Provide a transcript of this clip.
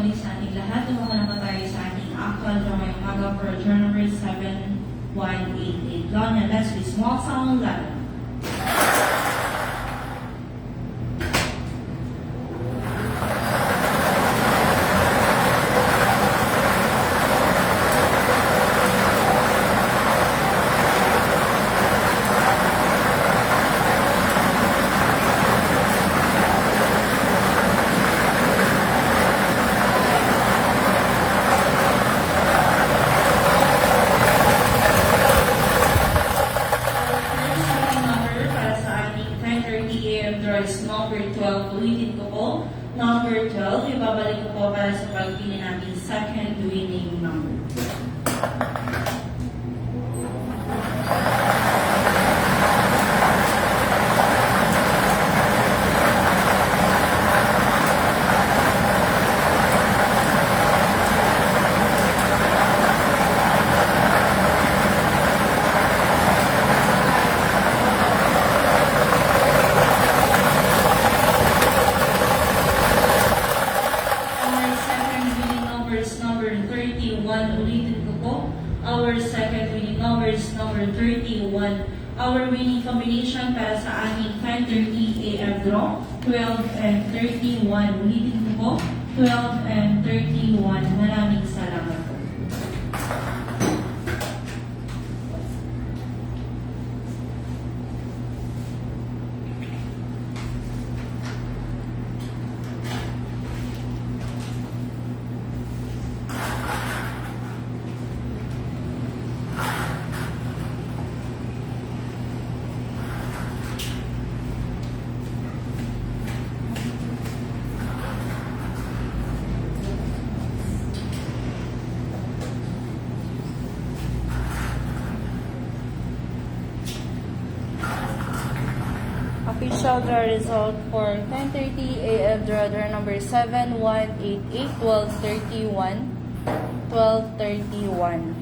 muli sa ating lahat. Tumama na tayo sa ating actual draw ngayong umaga for draw number 7188. Go na, let's be small sound letter. Number 12, ulitin ko po. Number 12, ibabalik ko po para sa pagpili natin second winning number. Ulitin ko po. Our second winning number is number 31. Our winning combination para sa ating 10:30 AM draw, 12 and 31. Ulitin ko po, 12 and 31. Maraming salamat po. Official draw result for 10:30 AM draw number 7188 1231 1231.